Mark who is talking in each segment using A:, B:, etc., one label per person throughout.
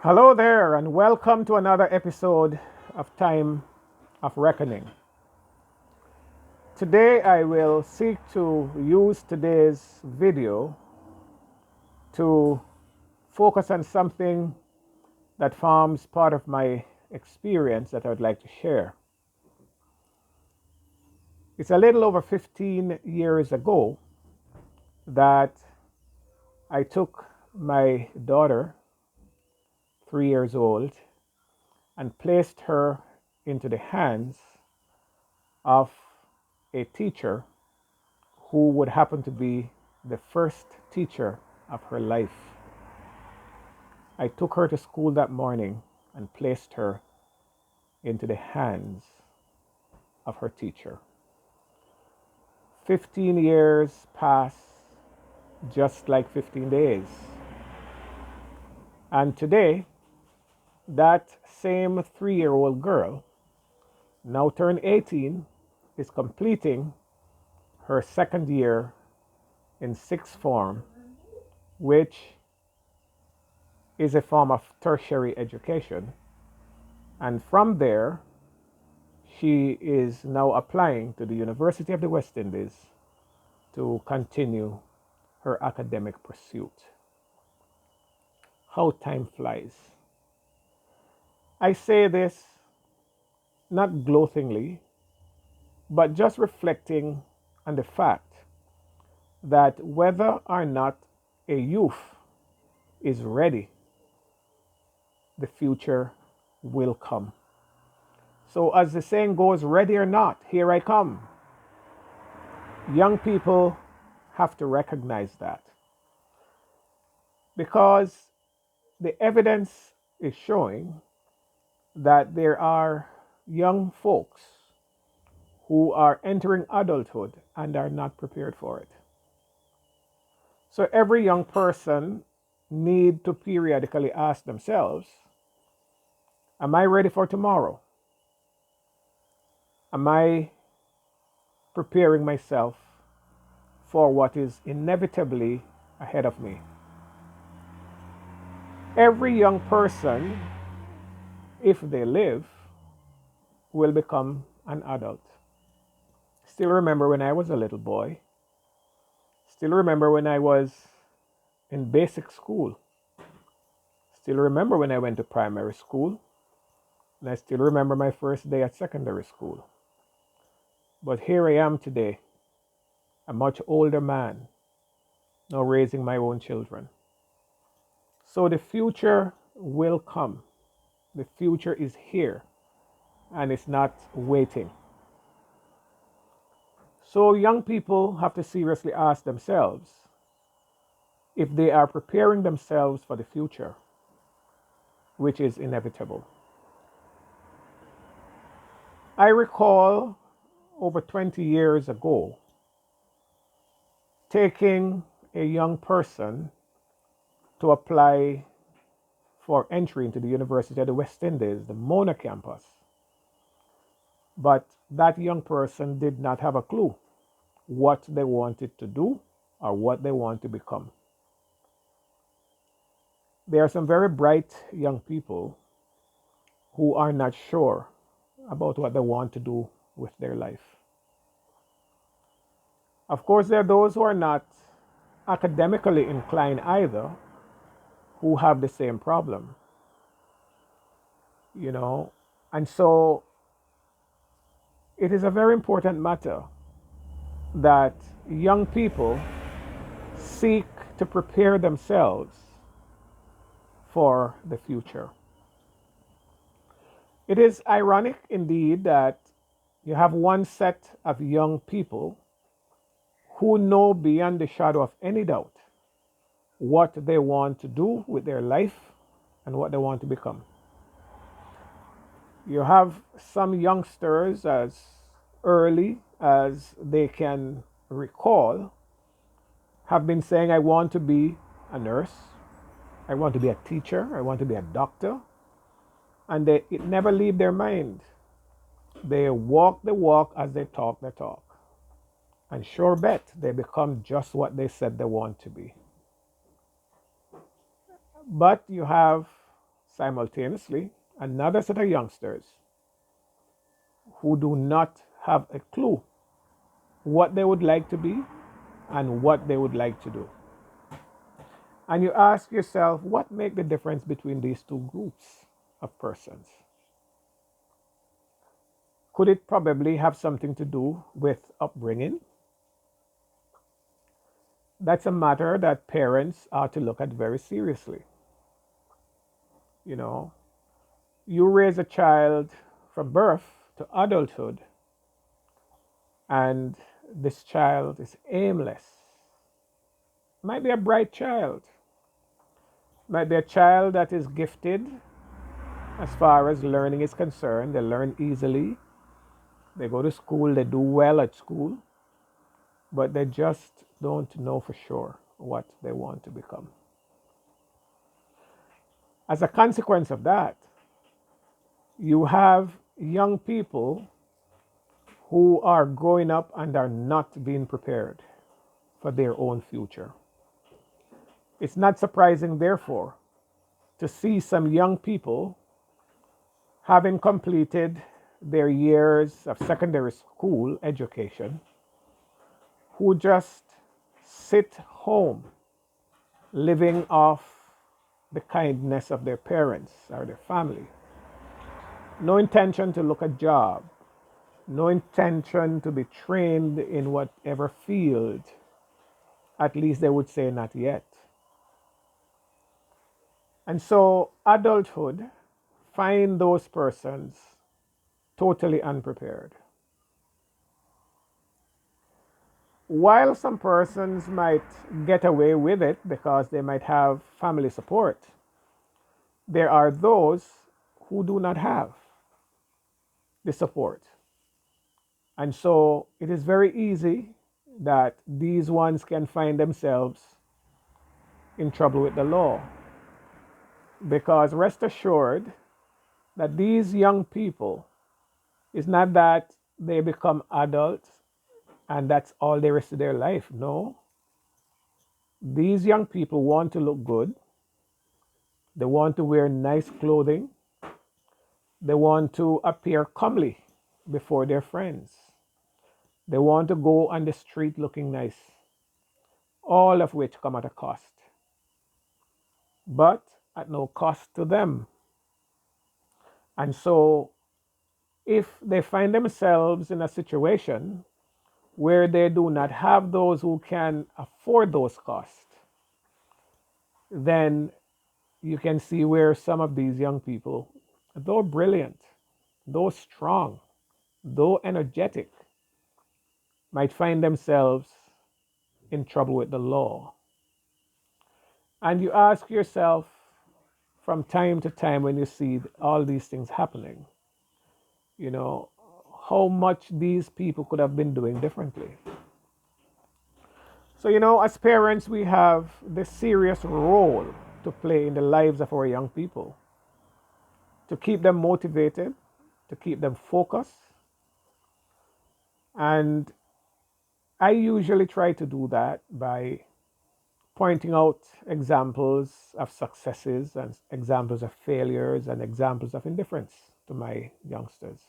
A: Hello there, and welcome to another episode of Time of Reckoning. Today, I will seek to use today's video to focus on something that forms part of my experience that I would like to share. It's a little over 15 years ago that I took my daughter, 3 years old, and placed her into the hands of a teacher who would happen to be the first teacher of her life. I took her to school that morning and placed her into the hands of her teacher. 15 years pass just like 15 days. And today, that same 3-year-old girl, now turned 18, is completing her second year in sixth form, which is a form of tertiary education. And from there, she is now applying to the University of the West Indies to continue her academic pursuit. How time flies. I say this not gloatingly, but just reflecting on the fact that whether or not a youth is ready, the future will come. So, as the saying goes, ready or not, here I come. Young people have to recognize that because the evidence is showing that there are young folks who are entering adulthood and are not prepared for it. So every young person need to periodically ask themselves, am I ready for tomorrow? Am I preparing myself for what is inevitably ahead of me? Every young person, if they live, will become an adult. Still remember when I was a little boy. Still remember when I was in basic school. Still remember when I went to primary school. And I still remember my first day at secondary school. But here I am today, a much older man, now raising my own children. So the future will come. The future is here and it's not waiting. So young people have to seriously ask themselves if they are preparing themselves for the future, which is inevitable. I recall over 20 years ago taking a young person to apply for entry into the University of the West Indies, the Mona campus. But that young person did not have a clue what they wanted to do or what they want to become. There are some very bright young people who are not sure about what they want to do with their life. Of course, there are those who are not academically inclined either who have the same problem, you know. And so it is a very important matter that young people seek to prepare themselves for the future. It is ironic indeed that you have one set of young people who know beyond the shadow of any doubt what they want to do with their life and what they want to become. You have some youngsters as early as they can recall have been saying, I want to be a nurse, I want to be a teacher, I want to be a doctor. And it never leaves their mind. They walk the walk as they talk the talk. And sure bet they become just what they said they want to be. But you have simultaneously another set of youngsters who do not have a clue what they would like to be and what they would like to do. And you ask yourself, what make the difference between these two groups of persons? Could it probably have something to do with upbringing? That's a matter that parents are to look at very seriously. You know, you raise a child from birth to adulthood, and this child is aimless. Might be a bright child, might be a child that is gifted as far as learning is concerned. They learn easily, they go to school, they do well at school, but they just don't know for sure what they want to become. As a consequence of that, you have young people who are growing up and are not being prepared for their own future. It's not surprising, therefore, to see some young people having completed their years of secondary school education who just sit home living off the kindness of their parents or their family. No intention to look a job, no intention to be trained in whatever field, at least they would say not yet. And so adulthood find those persons totally unprepared. While some persons might get away with it because they might have family support, there are those who do not have the support. And so it is very easy that these ones can find themselves in trouble with the law. Because rest assured that these young people, it's not that they become adults and that's all the rest of their life. No. These young people want to look good. They want to wear nice clothing. They want to appear comely before their friends. They want to go on the street looking nice. All of which come at a cost, but at no cost to them. And so, if they find themselves in a situation where they do not have those who can afford those costs, then you can see where some of these young people, though brilliant, though strong, though energetic, might find themselves in trouble with the law. And you ask yourself from time to time when you see all these things happening, you know, how much these people could have been doing differently. So, as parents, we have this serious role to play in the lives of our young people to keep them motivated, to keep them focused. And I usually try to do that by pointing out examples of successes and examples of failures and examples of indifference to my youngsters.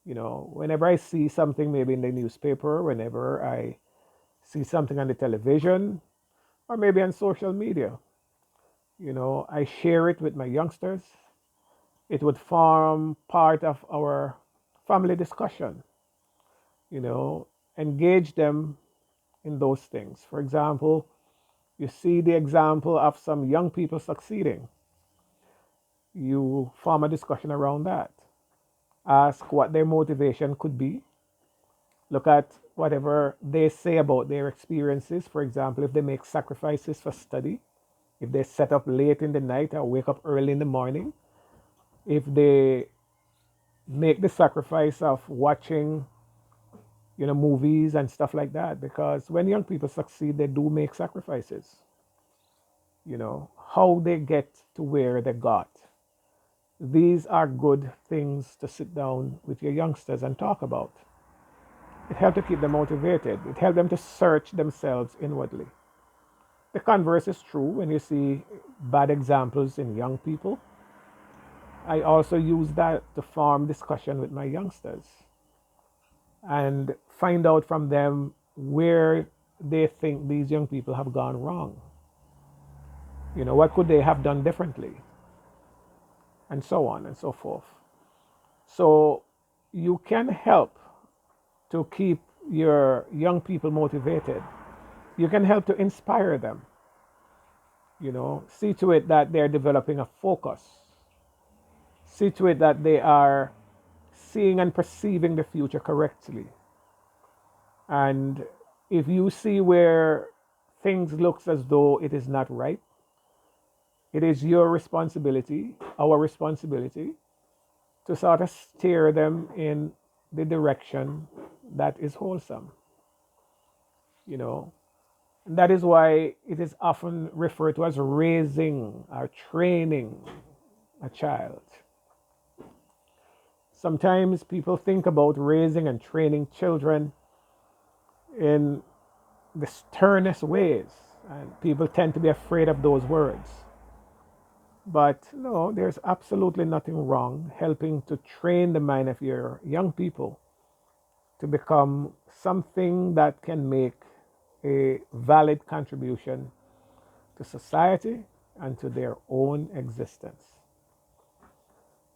A: Whenever I see something maybe in the newspaper, whenever I see something on the television, or maybe on social media, I share it with my youngsters. It would form part of our family discussion, engage them in those things. For example, you see the example of some young people succeeding. You form a discussion around that. Ask what their motivation could be. Look at whatever they say about their experiences. For example, if they make sacrifices for study, if they set up late in the night or wake up early in the morning, if they make the sacrifice of watching, movies and stuff like that. Because when young people succeed, they do make sacrifices. How they get to where they got. These are good things to sit down with your youngsters and talk about. It helps to keep them motivated. It helps them to search themselves inwardly. the converse is true when you see bad examples in young people. I also use that to form discussion with my youngsters and find out from them where they think these young people have gone wrong. What could they have done differently? And so on and so forth. So you can help to keep your young people motivated. You can help to inspire them. See to it that they're developing a focus. See to it that they are seeing and perceiving the future correctly. And if you see where things looks as though it is not right, it is your responsibility, our responsibility, to sort of steer them in the direction that is wholesome. You know, and that is why it is often referred to as raising or training a child. Sometimes people think about raising and training children in the sternest ways, and people tend to be afraid of those words. But no, there's absolutely nothing wrong helping to train the mind of your young people to become something that can make a valid contribution to society and to their own existence.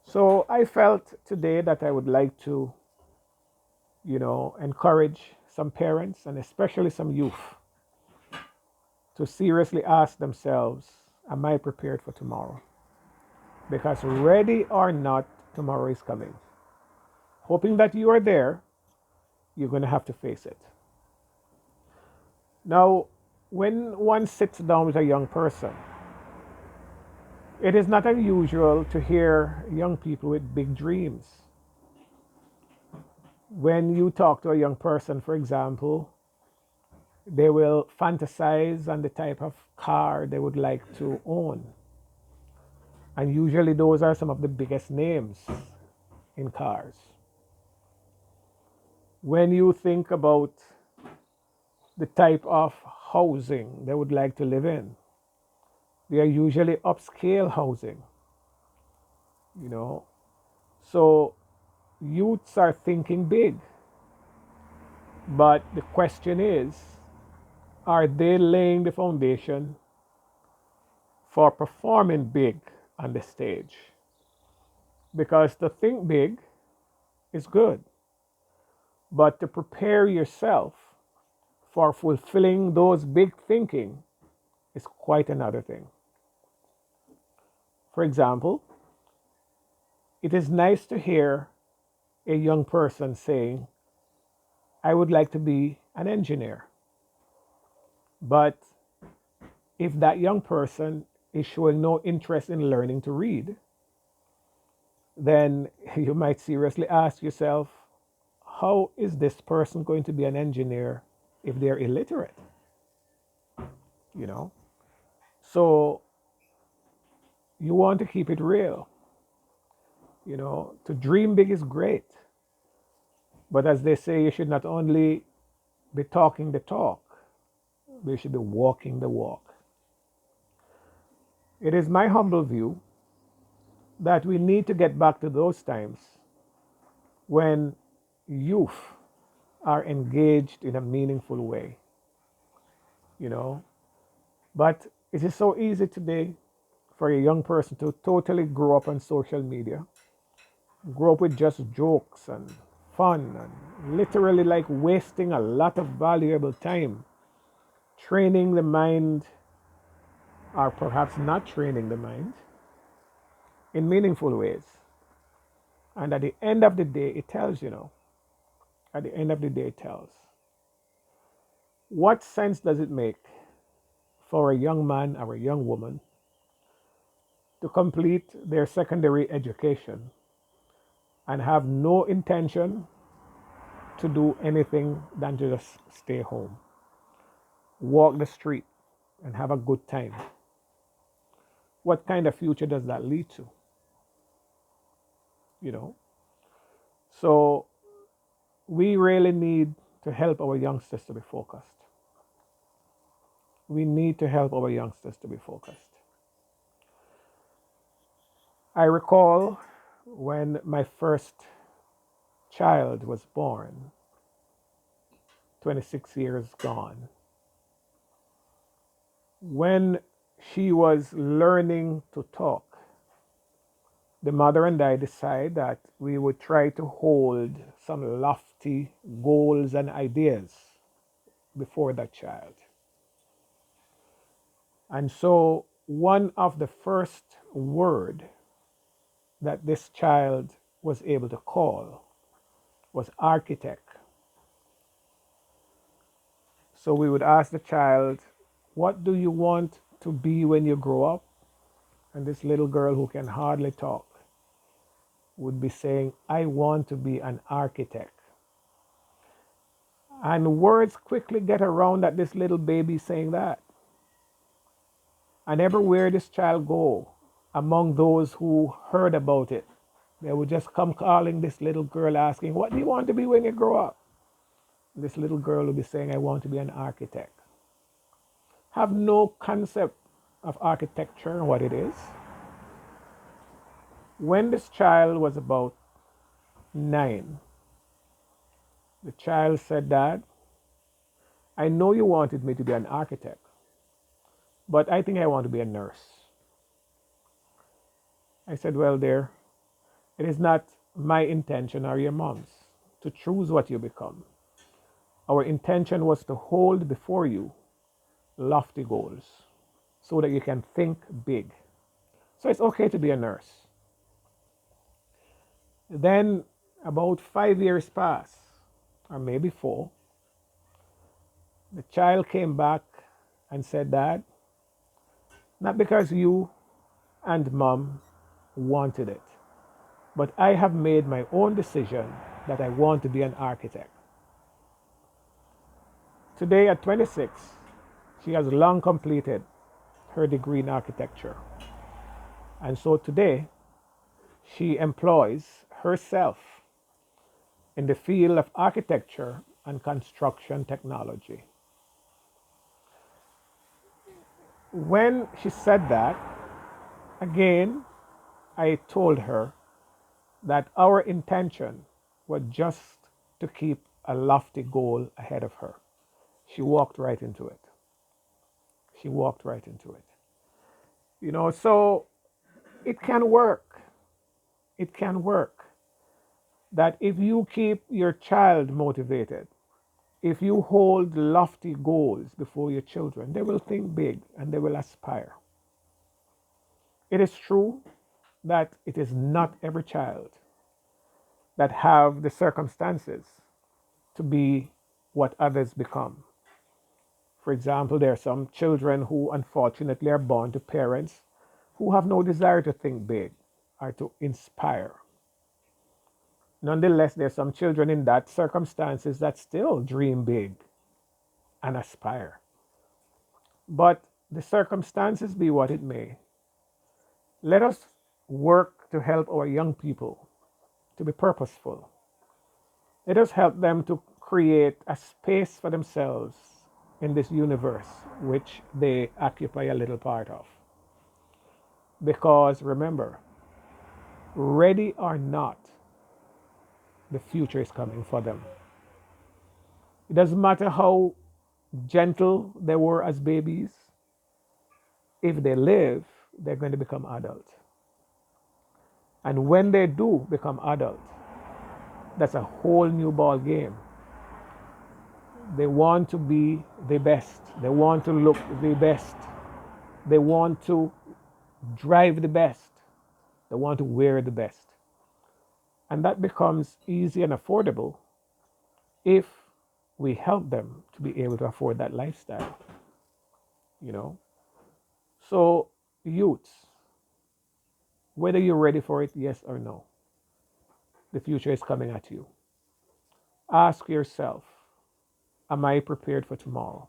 A: So I felt today that I would like to, encourage some parents and especially some youth to seriously ask themselves, am I prepared for tomorrow? Because ready or not, tomorrow is coming. Hoping that you are there, you're going to have to face it. Now, when one sits down with a young person, it is not unusual to hear young people with big dreams. When you talk to a young person, for example, they will fantasize on the type of car they would like to own. And usually those are some of the biggest names in cars. When you think about the type of housing they would like to live in, they are usually upscale housing, you know. So youths are thinking big. But the question is, are they laying the foundation for performing big on the stage? Because to think big is good, but to prepare yourself for fulfilling those big thinking is quite another thing. For example, it is nice to hear a young person saying, I would like to be an engineer. But if that young person is showing no interest in learning to read, then you might seriously ask yourself, how is this person going to be an engineer if they're illiterate? You know? So you want to keep it real. To dream big is great. But as they say, you should not only be talking the talk, but you should be walking the walk. It is my humble view that we need to get back to those times when youth are engaged in a meaningful way, you know. But it is so easy today for a young person to totally grow up on social media, grow up with just jokes and fun, and literally like wasting a lot of valuable time training the mind, or perhaps not training the mind, in meaningful ways. And at the end of the day, it tells, at the end of the day, it tells. What sense does it make for a young man or a young woman to complete their secondary education and have no intention to do anything than to just stay home, walk the street, and have a good time? What kind of future does that lead to? You know? So we really need to help our youngsters to be focused. we need to help our youngsters to be focused. I recall when my first child was born, 26 years gone, when she was learning to talk, the mother and I decided that we would try to hold some lofty goals and ideas before that child. And so one of the first word that this child was able to call was architect. So we would ask the child, what do you want to be when you grow up? And this little girl who can hardly talk would be saying, I want to be an architect. And words quickly get around that this little baby saying that. And everywhere this child go, among those who heard about it, they would just come calling this little girl asking, what do you want to be when you grow up? This little girl would be saying, I want to be an architect. Have no concept of architecture and what it is. When this child was about 9, the child said, Dad, I know you wanted me to be an architect, but I think I want to be a nurse. I said, well, dear, it is not my intention or your mom's to choose what you become. Our intention was to hold before you lofty goals so that you can think big. So it's okay to be a nurse. Then about 5 years passed, or maybe 4. The child came back and said, Dad, not because you and mom wanted it, but I have made my own decision that I want to be an architect. Today at 26, she has long completed her degree in architecture. And so today, she employs herself in the field of architecture and construction technology. When she said that, again, I told her that our intention was just to keep a lofty goal ahead of her. She walked right into it. She walked right into it. So it can work. It can work. That if you keep your child motivated, if you hold lofty goals before your children, they will think big and they will aspire. It is true that it is not every child that have the circumstances to be what others become. For example, there are some children who unfortunately are born to parents who have no desire to think big or to inspire. Nonetheless, there are some children in that circumstances that still dream big and aspire. But the circumstances be what it may, let us work to help our young people to be purposeful. Let us help them to create a space for themselves in this universe which they occupy a little part of. Because remember, ready or not, the future is coming for them. It doesn't matter how gentle they were as babies. If they live, they're going to become adults. And when they do become adults, that's a whole new ball game. They want to be the best. They want to look the best. They want to drive the best. They want to wear the best. And that becomes easy and affordable if we help them to be able to afford that lifestyle. You know? So, youths, whether you're ready for it, yes or no, the future is coming at you. Ask yourself, am I prepared for tomorrow?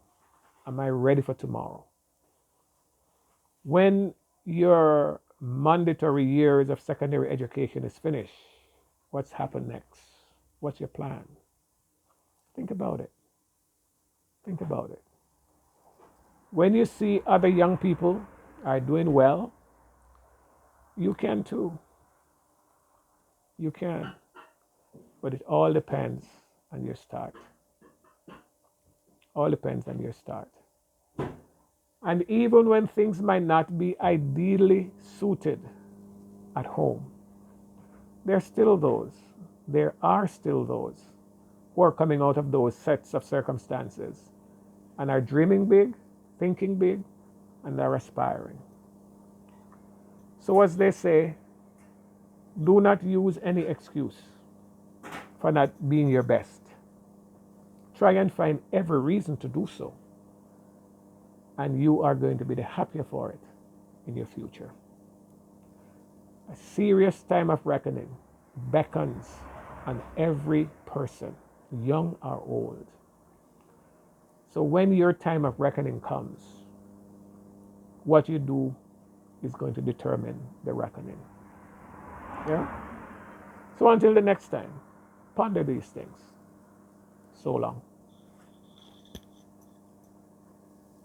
A: Am I ready for tomorrow? When your mandatory years of secondary education is finished, what's happened next? What's your plan? Think about it. Think about it. When you see other young people are doing well, you can too. You can. But it all depends on your start. All depends on your start. And even when things might not be ideally suited at home, there are still those who are coming out of those sets of circumstances and are dreaming big, thinking big, and are aspiring. So, as they say, do not use any excuse for not being your best. Try and find every reason to do so, and you are going to be the happier for it in your future. A serious time of reckoning beckons on every person, young or old. So when your time of reckoning comes, what you do is going to determine the reckoning. Yeah? So until the next time, ponder these things. So long.